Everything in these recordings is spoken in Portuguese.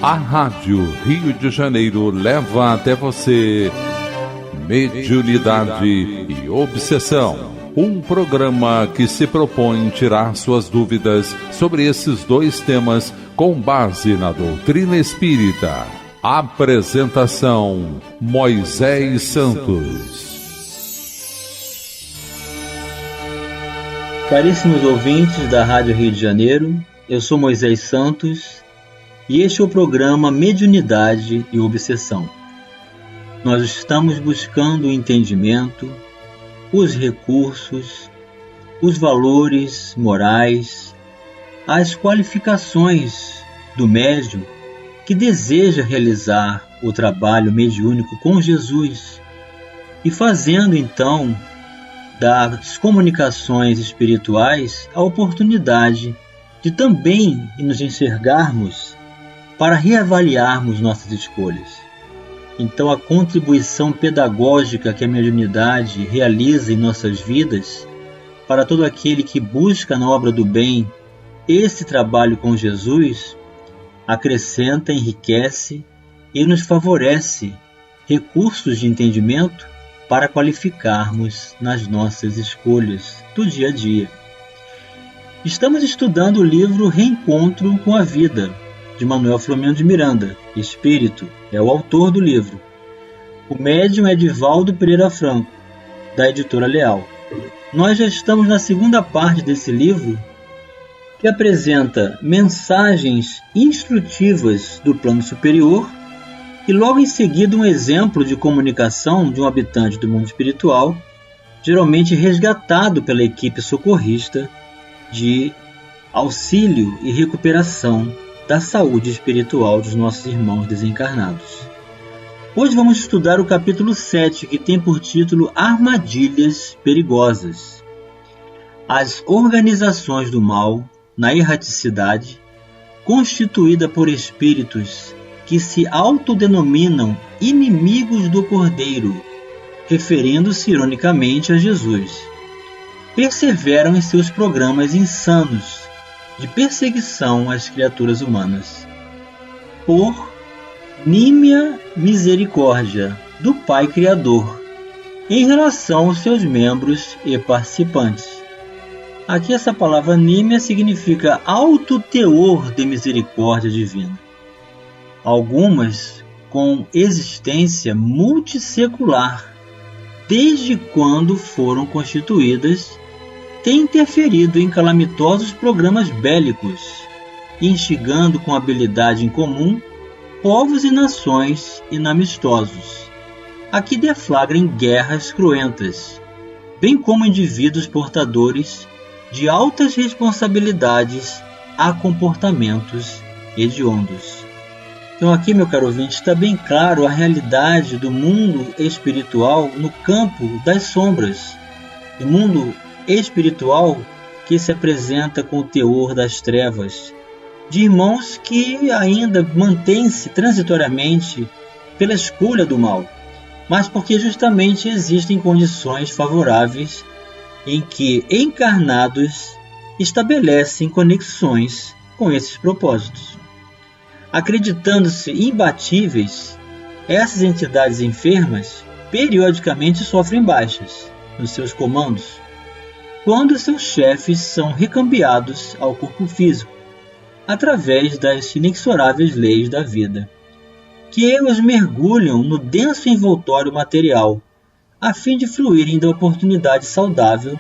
A Rádio Rio de Janeiro leva até você Mediunidade e Obsessão, um programa que se propõe tirar suas dúvidas sobre esses dois temas com base na doutrina espírita. Apresentação: Moisés Santos. Caríssimos ouvintes da Rádio Rio de Janeiro, eu sou Moisés Santos e este é o programa Mediunidade e Obsessão. Nós estamos buscando o entendimento, os recursos, os valores morais, as qualificações do médium que deseja realizar o trabalho mediúnico com Jesus e fazendo então das comunicações espirituais a oportunidade de também nos enxergarmos para reavaliarmos nossas escolhas. Então, a contribuição pedagógica que a mediunidade realiza em nossas vidas, para todo aquele que busca na obra do bem esse trabalho com Jesus, acrescenta, enriquece e nos favorece recursos de entendimento para qualificarmos nas nossas escolhas do dia a dia. Estamos estudando o livro Reencontro com a Vida, de Manuel Filomeno de Miranda. Espírito é o autor do livro. O médium é Divaldo Pereira Franco, da editora Leal. Nós já estamos na segunda parte desse livro, que apresenta mensagens instrutivas do plano superior e logo em seguida um exemplo de comunicação de um habitante do mundo espiritual, geralmente resgatado pela equipe socorrista de auxílio e recuperação da saúde espiritual dos nossos irmãos desencarnados. Hoje vamos estudar o capítulo 7, que tem por título Armadilhas Perigosas. As organizações do mal na erraticidade, constituída por espíritos que se autodenominam inimigos do Cordeiro, referindo-se ironicamente a Jesus, perseveram em seus programas insanos de perseguição às criaturas humanas, por nímia misericórdia do Pai Criador, em relação aos seus membros e participantes. Aqui essa palavra nímia significa alto teor de misericórdia divina. Algumas com existência multissecular, desde quando foram constituídas, têm interferido em calamitosos programas bélicos, instigando com habilidade incomum povos e nações inamistosos, a que deflagrem guerras cruentas, bem como indivíduos portadores de altas responsabilidades a comportamentos hediondos. Então aqui, meu caro ouvinte, está bem claro a realidade do mundo espiritual no campo das sombras, do mundo espiritual que se apresenta com o teor das trevas, de irmãos que ainda mantêm-se transitoriamente pela escolha do mal, mas porque justamente existem condições favoráveis em que encarnados estabelecem conexões com esses propósitos. Acreditando-se imbatíveis, essas entidades enfermas periodicamente sofrem baixas nos seus comandos, quando seus chefes são recambiados ao corpo físico, através das inexoráveis leis da vida, que os mergulham no denso envoltório material, a fim de fluírem da oportunidade saudável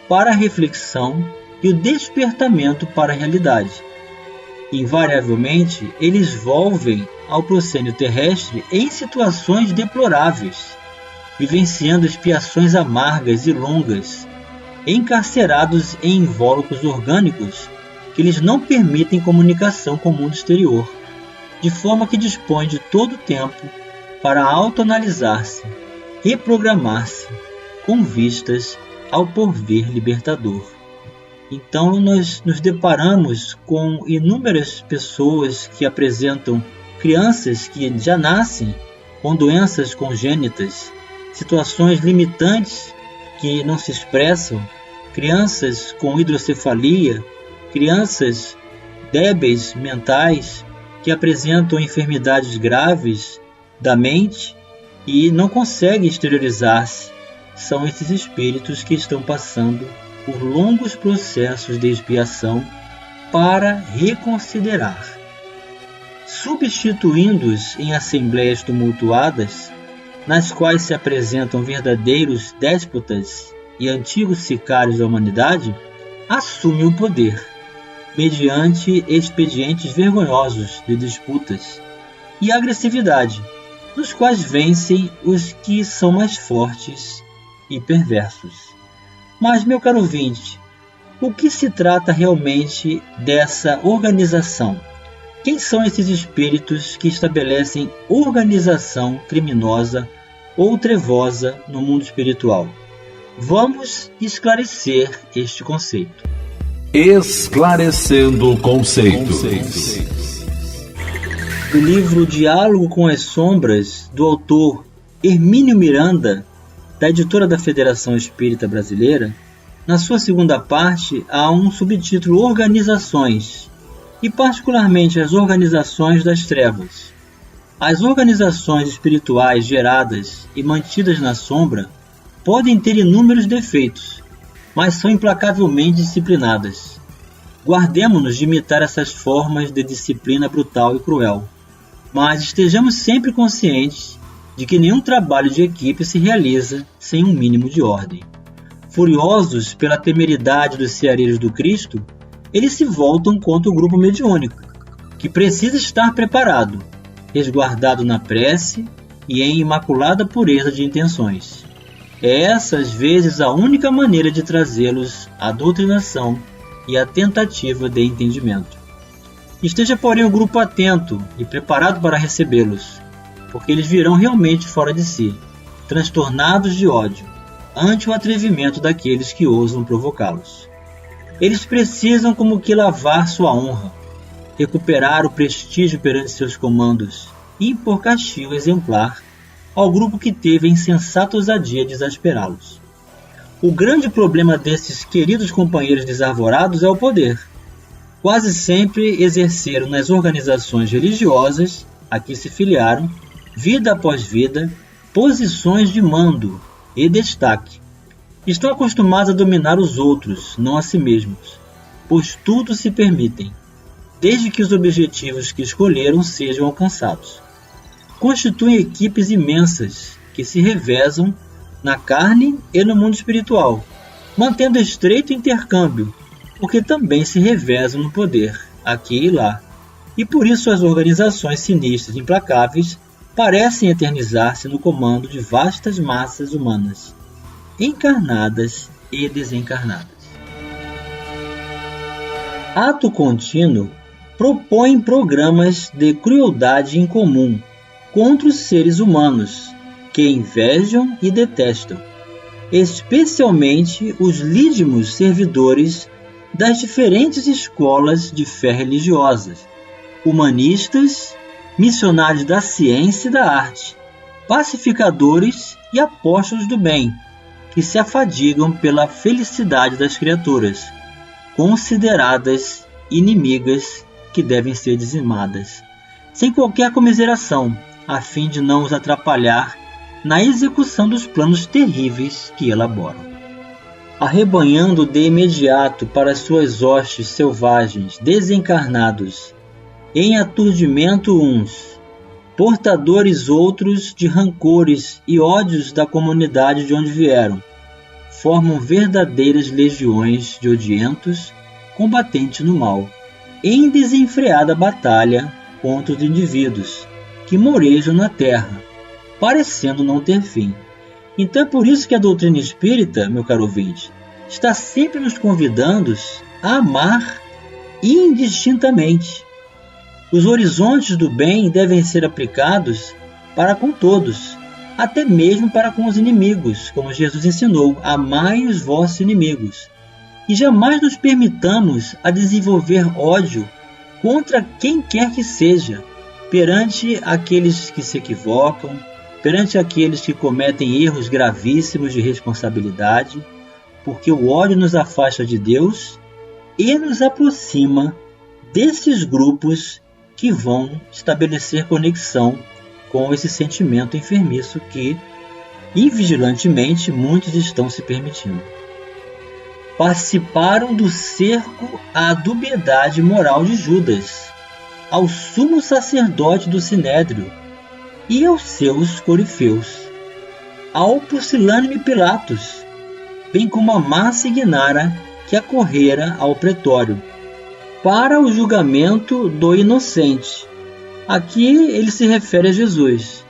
para a reflexão e o despertamento para a realidade. Invariavelmente, eles volvem ao proscênio terrestre em situações deploráveis, vivenciando expiações amargas e longas, encarcerados em invólucros orgânicos que lhes não permitem comunicação com o mundo exterior, de forma que dispõem de todo o tempo para autoanalisar-se, reprogramar-se, com vistas ao porvir libertador. Então nós nos deparamos com inúmeras pessoas que apresentam crianças que já nascem com doenças congênitas, situações limitantes que não se expressam, crianças com hidrocefalia, crianças débeis mentais, que apresentam enfermidades graves da mente e não conseguem exteriorizar-se. São esses espíritos que estão passando por longos processos de expiação para reconsiderar. Substituindo-os em assembleias tumultuadas, nas quais se apresentam verdadeiros déspotas e antigos sicários da humanidade, assume o poder, mediante expedientes vergonhosos de disputas e agressividade, nos quais vencem os que são mais fortes e perversos. Mas, meu caro ouvinte, o que se trata realmente dessa organização? Quem são esses espíritos que estabelecem organização criminosa ou trevosa no mundo espiritual? Vamos esclarecer este conceito. Esclarecendo conceitos. Do livro Diálogo com as Sombras, do autor Hermínio Miranda, da editora da Federação Espírita Brasileira, na sua segunda parte há um subtítulo Organizações, e particularmente as organizações das trevas. As organizações espirituais geradas e mantidas na sombra podem ter inúmeros defeitos, mas são implacavelmente disciplinadas. Guardemo-nos de imitar essas formas de disciplina brutal e cruel, mas estejamos sempre conscientes de que nenhum trabalho de equipe se realiza sem um mínimo de ordem. Furiosos pela temeridade dos ceareiros do Cristo, eles se voltam contra o grupo mediúnico, que precisa estar preparado, resguardado na prece e em imaculada pureza de intenções. É essa, às vezes, a única maneira de trazê-los à doutrinação e à tentativa de entendimento. Esteja, porém, o grupo atento e preparado para recebê-los, porque eles virão realmente fora de si, transtornados de ódio, ante o atrevimento daqueles que ousam provocá-los. Eles precisam como que lavar sua honra, recuperar o prestígio perante seus comandos e impor castigo exemplar ao grupo que teve a insensata ousadia de exasperá-los. O grande problema desses queridos companheiros desarvorados é o poder. Quase sempre exerceram nas organizações religiosas a que se filiaram, vida após vida, posições de mando e destaque. Estão acostumados a dominar os outros, não a si mesmos, pois tudo se permitem, desde que os objetivos que escolheram sejam alcançados. Constituem equipes imensas que se revezam na carne e no mundo espiritual, mantendo estreito intercâmbio, porque também se revezam no poder, aqui e lá. E por isso as organizações sinistras e implacáveis parecem eternizar-se no comando de vastas massas humanas, encarnadas e desencarnadas. Ato contínuo propõe programas de crueldade incomum contra os seres humanos, que invejam e detestam, especialmente os lídimos servidores das diferentes escolas de fé religiosas, humanistas, missionários da ciência e da arte, pacificadores e apóstolos do bem, que se afadigam pela felicidade das criaturas, consideradas inimigas que devem ser dizimadas, sem qualquer comiseração, a fim de não os atrapalhar na execução dos planos terríveis que elaboram. Arrebanhando de imediato para suas hostes selvagens desencarnados, em aturdimento uns, portadores outros de rancores e ódios da comunidade de onde vieram, formam verdadeiras legiões de odientos combatentes no mal, em desenfreada batalha contra os indivíduos que morejam na terra, parecendo não ter fim. Então é por isso que a doutrina espírita, meu caro ouvinte, está sempre nos convidando a amar indistintamente. Os horizontes do bem devem ser aplicados para com todos, até mesmo para com os inimigos, como Jesus ensinou: amai os vossos inimigos. E jamais nos permitamos a desenvolver ódio contra quem quer que seja, perante aqueles que se equivocam, perante aqueles que cometem erros gravíssimos de responsabilidade, porque o ódio nos afasta de Deus e nos aproxima desses grupos que vão estabelecer conexão com esse sentimento enfermiço que, invigilantemente, muitos estão se permitindo. Participaram do cerco à dubiedade moral de Judas, ao sumo sacerdote do Sinédrio e aos seus corifeus, ao pusilânime Pilatos, bem como a massa ignara que acorrera ao pretório, para o julgamento do inocente. Aqui ele se refere a Jesus,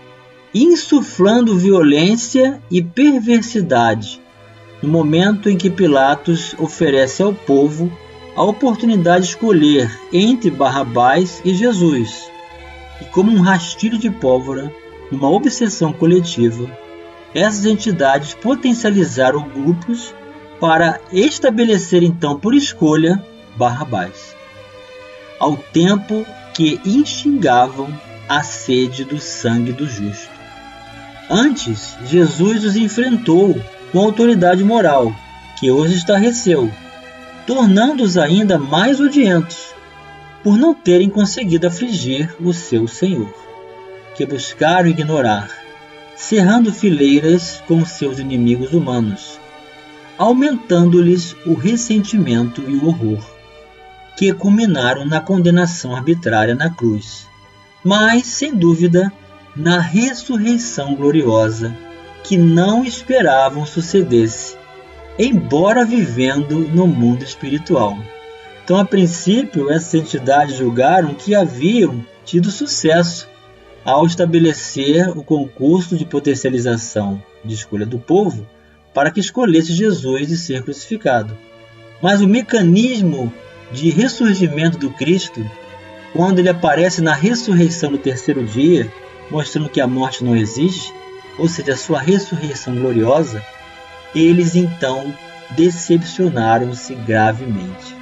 insuflando violência e perversidade, no momento em que Pilatos oferece ao povo a oportunidade de escolher entre Barrabás e Jesus, e como um rastilho de pólvora, numa obsessão coletiva, essas entidades potencializaram grupos para estabelecer então por escolha Barrabás, ao tempo que instigavam a sede do sangue do justo. Antes, Jesus os enfrentou com autoridade moral, que os estarreceu, tornando-os ainda mais odientos, por não terem conseguido afligir o seu Senhor, que buscaram ignorar, cerrando fileiras com seus inimigos humanos, aumentando-lhes o ressentimento e o horror, que culminaram na condenação arbitrária na cruz, mas, sem dúvida, na ressurreição gloriosa, que não esperavam sucedesse, embora vivendo no mundo espiritual. Então, a princípio, essas entidades julgaram que haviam tido sucesso ao estabelecer o concurso de potencialização de escolha do povo para que escolhesse Jesus e ser crucificado. Mas o mecanismo de ressurgimento do Cristo, quando ele aparece na ressurreição no terceiro dia, mostrando que a morte não existe, ou seja, a sua ressurreição gloriosa, eles então decepcionaram-se gravemente.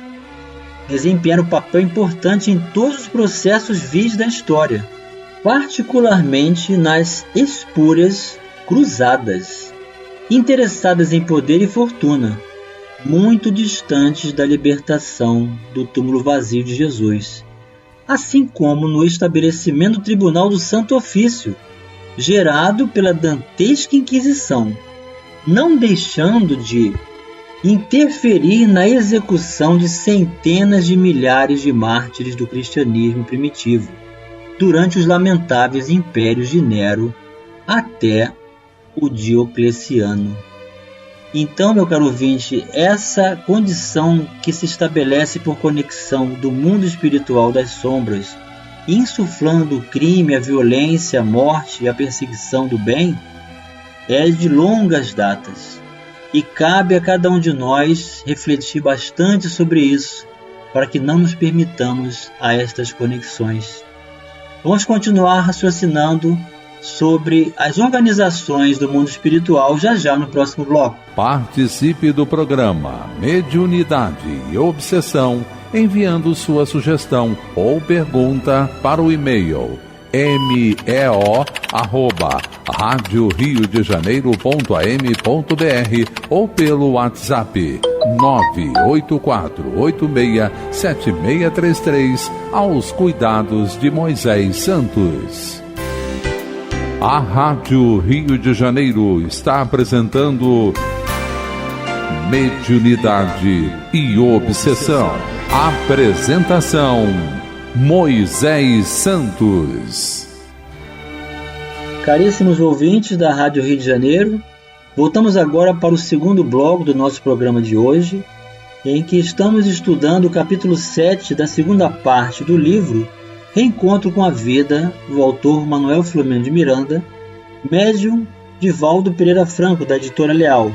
Desempenharam um papel importante em todos os processos vis da história, particularmente nas espúrias cruzadas, interessadas em poder e fortuna, muito distantes da libertação do túmulo vazio de Jesus, assim como no estabelecimento do Tribunal do Santo Ofício, gerado pela dantesca Inquisição, não deixando de interferir na execução de centenas de milhares de mártires do cristianismo primitivo, durante os lamentáveis impérios de Nero até o Diocleciano. Então, meu caro ouvinte, essa condição que se estabelece por conexão do mundo espiritual das sombras, insuflando o crime, a violência, a morte e a perseguição do bem, é de longas datas. E cabe a cada um de nós refletir bastante sobre isso, para que não nos permitamos a estas conexões. Vamos continuar raciocinando sobre as organizações do mundo espiritual já no próximo bloco. Participe do programa Mediunidade e Obsessão, enviando sua sugestão ou pergunta para o e-mail meo@radioriodejaneiro.am.br ou pelo WhatsApp 984867633 aos cuidados de Moisés Santos. A Rádio Rio de Janeiro está apresentando Mediunidade e Obsessão. Apresentação: Moisés Santos. Caríssimos ouvintes da Rádio Rio de Janeiro, voltamos agora para o segundo bloco do nosso programa de hoje, em que estamos estudando o capítulo 7 da segunda parte do livro Reencontro com a Vida, do autor Manuel Filomeno de Miranda, médium Divaldo Pereira Franco, da editora Leal.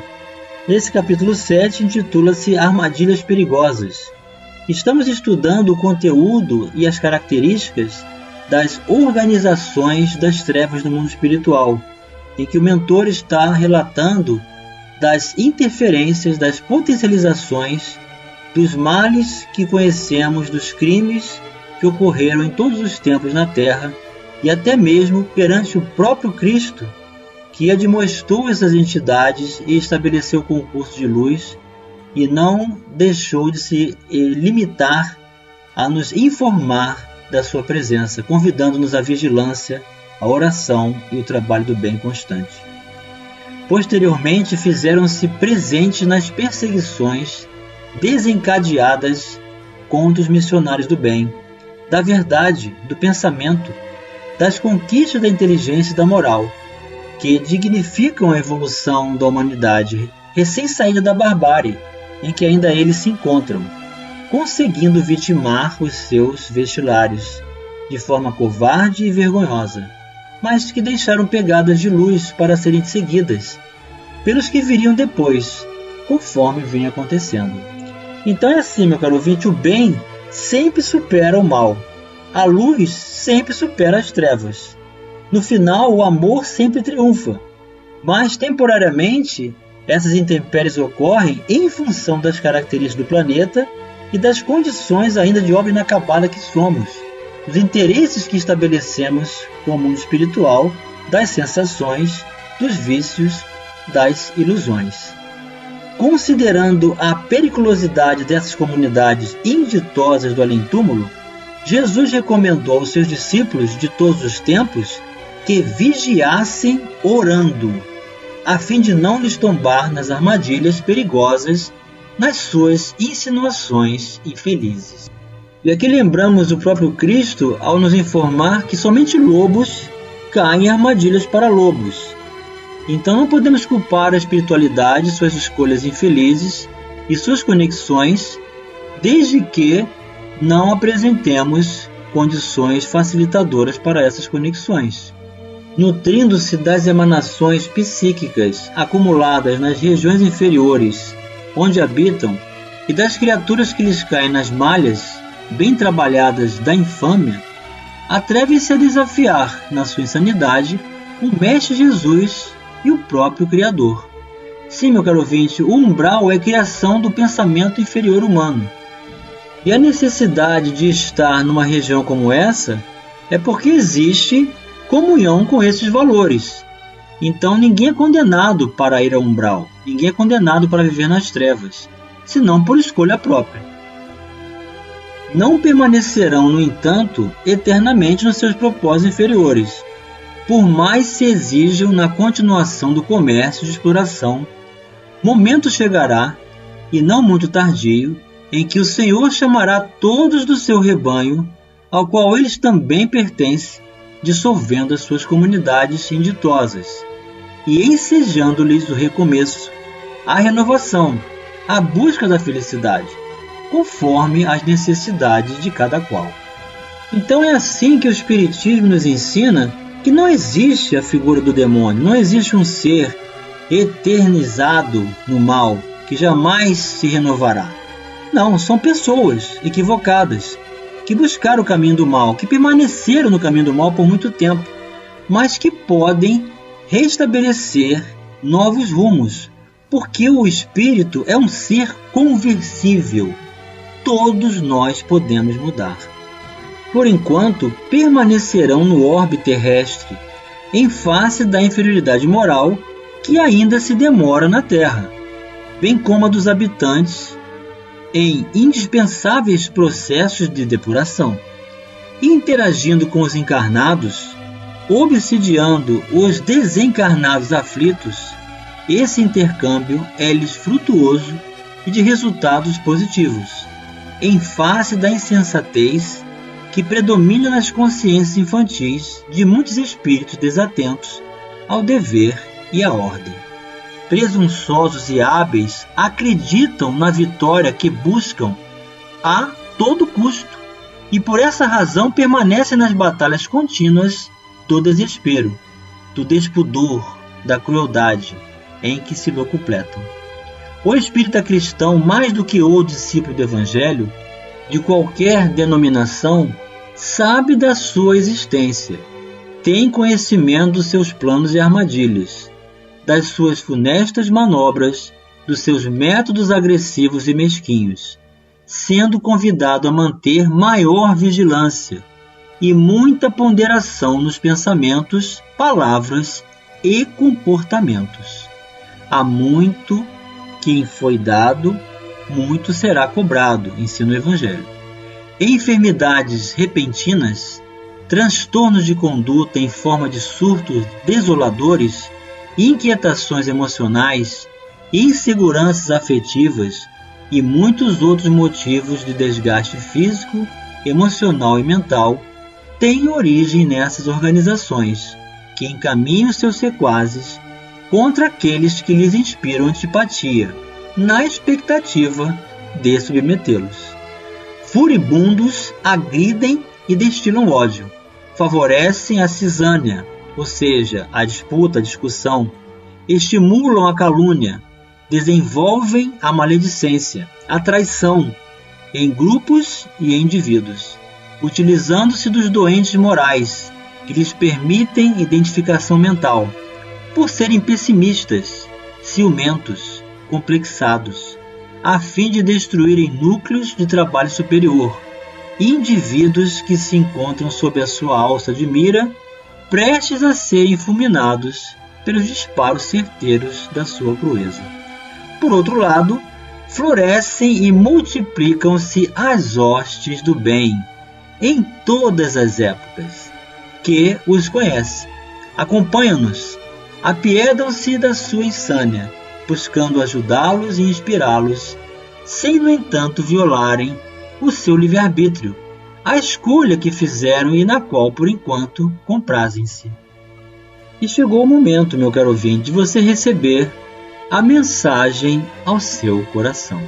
Esse capítulo 7 intitula-se Armadilhas Perigosas. Estamos estudando o conteúdo e as características das organizações das trevas no mundo espiritual, em que o mentor está relatando das interferências, das potencializações, dos males que conhecemos, dos crimes que ocorreram em todos os tempos na Terra e até mesmo perante o próprio Cristo, que admoestou essas entidades e estabeleceu o concurso de luz e não deixou de se limitar a nos informar da sua presença, convidando-nos à vigilância, à oração e o trabalho do bem constante. Posteriormente, fizeram-se presentes nas perseguições desencadeadas contra os missionários do bem, da verdade, do pensamento, das conquistas da inteligência e da moral, que dignificam a evolução da humanidade recém-saída da barbárie em que ainda eles se encontram, conseguindo vitimar os seus vestilários de forma covarde e vergonhosa, mas que deixaram pegadas de luz para serem seguidas pelos que viriam depois, conforme vinha acontecendo. Então é assim, meu caro ouvinte, o bem sempre supera o mal, a luz sempre supera as trevas. No final, o amor sempre triunfa, mas temporariamente essas intempéries ocorrem em função das características do planeta e das condições ainda de obra inacabada que somos, dos interesses que estabelecemos com o mundo espiritual, das sensações, dos vícios, das ilusões. Considerando a periculosidade dessas comunidades inditosas do além-túmulo, Jesus recomendou aos seus discípulos de todos os tempos que vigiassem orando, a fim de não lhes tombar nas armadilhas perigosas nas suas insinuações infelizes. E aqui lembramos o próprio Cristo ao nos informar que somente lobos caem em armadilhas para lobos. Então não podemos culpar a espiritualidade, suas escolhas infelizes e suas conexões, desde que não apresentemos condições facilitadoras para essas conexões. Nutrindo-se das emanações psíquicas acumuladas nas regiões inferiores onde habitam e das criaturas que lhes caem nas malhas bem trabalhadas da infâmia, atrevem-se a desafiar, na sua insanidade, o Mestre Jesus e o próprio Criador. Sim, meu caro ouvinte, o umbral é a criação do pensamento inferior humano. E a necessidade de estar numa região como essa é porque existe comunhão com esses valores. Então ninguém é condenado para ir ao umbral, ninguém é condenado para viver nas trevas, senão por escolha própria. Não permanecerão, no entanto, eternamente nos seus propósitos inferiores, por mais se exijam na continuação do comércio de exploração. Momento chegará, e não muito tardio, em que o Senhor chamará todos do seu rebanho, ao qual eles também pertencem, dissolvendo as suas comunidades inditosas e ensejando-lhes o recomeço, a renovação, a busca da felicidade, conforme as necessidades de cada qual. Então é assim que o Espiritismo nos ensina que não existe a figura do demônio, não existe um ser eternizado no mal, que jamais se renovará. Não, são pessoas equivocadas, que buscaram o caminho do mal, que permaneceram no caminho do mal por muito tempo, mas que podem restabelecer novos rumos, porque o espírito é um ser conversível. Todos nós podemos mudar. Por enquanto, permanecerão no orbe terrestre, em face da inferioridade moral que ainda se demora na Terra, bem como a dos habitantes em indispensáveis processos de depuração, interagindo com os encarnados, obsidiando os desencarnados aflitos. Esse intercâmbio é-lhes frutuoso e de resultados positivos, em face da insensatez que predomina nas consciências infantis de muitos espíritos desatentos ao dever e à ordem. Presunçosos e hábeis acreditam na vitória que buscam a todo custo e por essa razão permanecem nas batalhas contínuas do desespero, do despudor, da crueldade em que se locupletam. O espírita cristão, mais do que o discípulo do Evangelho, de qualquer denominação, sabe da sua existência, tem conhecimento dos seus planos e armadilhas, das suas funestas manobras, dos seus métodos agressivos e mesquinhos, sendo convidado a manter maior vigilância e muita ponderação nos pensamentos, palavras e comportamentos. Há muito quem foi dado, muito será cobrado, ensina o Evangelho. enfermidades repentinas, transtornos de conduta em forma de surtos desoladores, inquietações emocionais, inseguranças afetivas e muitos outros motivos de desgaste físico, emocional e mental têm origem nessas organizações que encaminham seus sequazes contra aqueles que lhes inspiram antipatia, na expectativa de submetê-los. Furibundos agridem e destilam ódio, favorecem a cisânia, ou seja, a disputa, a discussão, estimulam a calúnia, desenvolvem a maledicência, a traição, em grupos e em indivíduos, utilizando-se dos doentes morais, que lhes permitem identificação mental, por serem pessimistas, ciumentos, complexados, a fim de destruírem núcleos de trabalho superior, indivíduos que se encontram sob a sua alça de mira, prestes a serem fulminados pelos disparos certeiros da sua crueza. Por outro lado, florescem e multiplicam-se as hostes do bem, em todas as épocas, que os conhece. Acompanham-nos, apiedam-se da sua insânia, buscando ajudá-los e inspirá-los, sem, no entanto, violarem o seu livre-arbítrio, a escolha que fizeram e na qual, por enquanto, comprazem-se. E chegou o momento, meu caro ouvinte, de você receber a mensagem ao seu coração.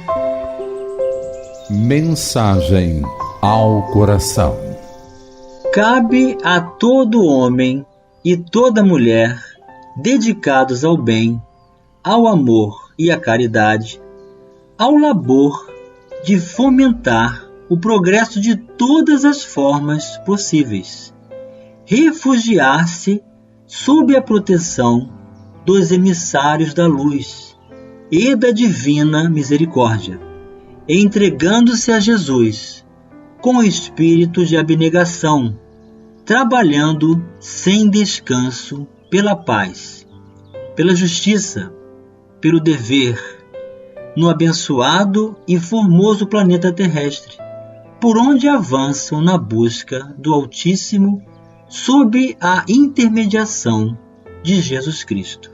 Mensagem ao coração. Cabe a todo homem e toda mulher dedicados ao bem, ao amor e à caridade, ao labor de fomentar o progresso de todas as formas possíveis, refugiar-se sob a proteção dos emissários da luz e da divina misericórdia, entregando-se a Jesus com espírito de abnegação, trabalhando sem descanso pela paz, pela justiça, pelo dever, no abençoado e formoso planeta terrestre, por onde avançam na busca do Altíssimo sob a intermediação de Jesus Cristo.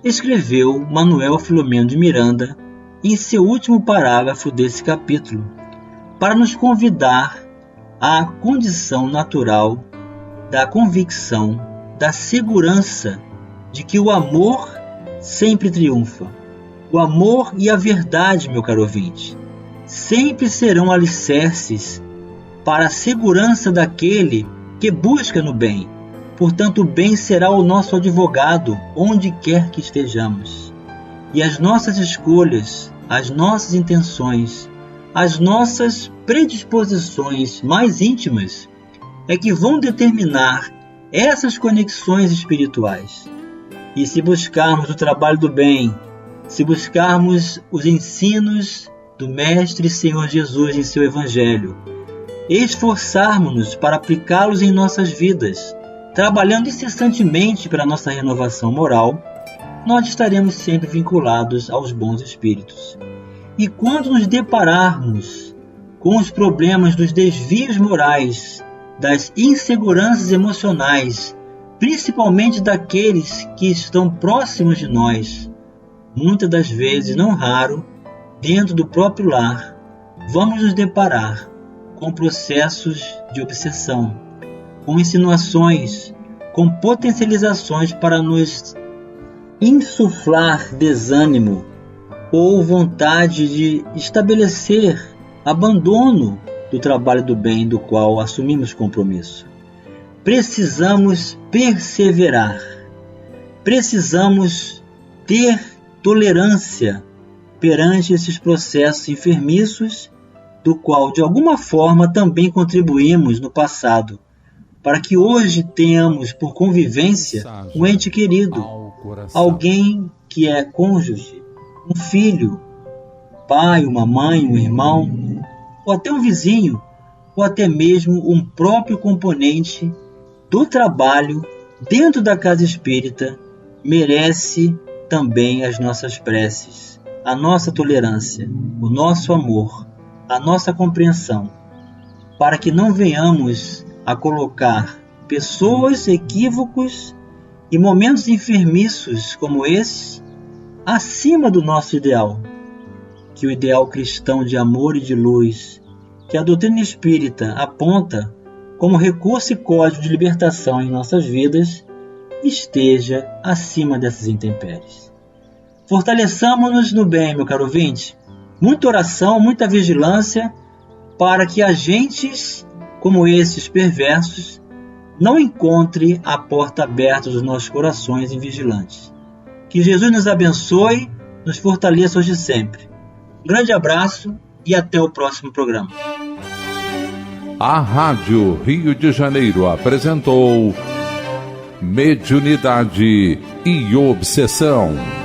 Escreveu Manuel Filomeno de Miranda em seu último parágrafo desse capítulo, para nos convidar à condição natural da convicção, da segurança de que o amor sempre triunfa. O amor e a verdade, meu caro ouvinte, sempre serão alicerces para a segurança daquele que busca no bem. Portanto, o bem será o nosso advogado onde quer que estejamos. E as nossas escolhas, as nossas intenções, as nossas predisposições mais íntimas é que vão determinar essas conexões espirituais. E se buscarmos o trabalho do bem, se buscarmos os ensinos do Mestre Senhor Jesus em seu Evangelho, esforçarmos-nos para aplicá-los em nossas vidas, trabalhando incessantemente para a nossa renovação moral, nós estaremos sempre vinculados aos bons espíritos. E quando nos depararmos com os problemas dos desvios morais, das inseguranças emocionais, principalmente daqueles que estão próximos de nós, muitas das vezes, não raro, dentro do próprio lar, vamos nos deparar com processos de obsessão, com insinuações, com potencializações para nos insuflar desânimo ou vontade de estabelecer abandono do trabalho do bem do qual assumimos compromisso. Precisamos perseverar, precisamos ter tolerância perante esses processos enfermiços, do qual de alguma forma também contribuímos no passado, para que hoje tenhamos por convivência um ente querido, alguém que é cônjuge, um filho, pai, uma mãe, um irmão, ou até um vizinho, ou até mesmo um próprio componente do trabalho dentro da casa espírita, merece também as nossas preces, a nossa tolerância, o nosso amor, a nossa compreensão, para que não venhamos a colocar pessoas, equívocos e momentos enfermiços como esse acima do nosso ideal, que o ideal cristão de amor e de luz, que a doutrina espírita aponta como recurso e código de libertação em nossas vidas, esteja acima dessas intempéries. Fortaleçamos-nos no bem, meu caro ouvinte. Muita oração, muita vigilância, para que agentes como esses perversos não encontrem a porta aberta dos nossos corações invigilantes. Que Jesus nos abençoe, nos fortaleça hoje e sempre. Um grande abraço e até o próximo programa. A Rádio Rio de Janeiro apresentou Mediunidade e Obsessão.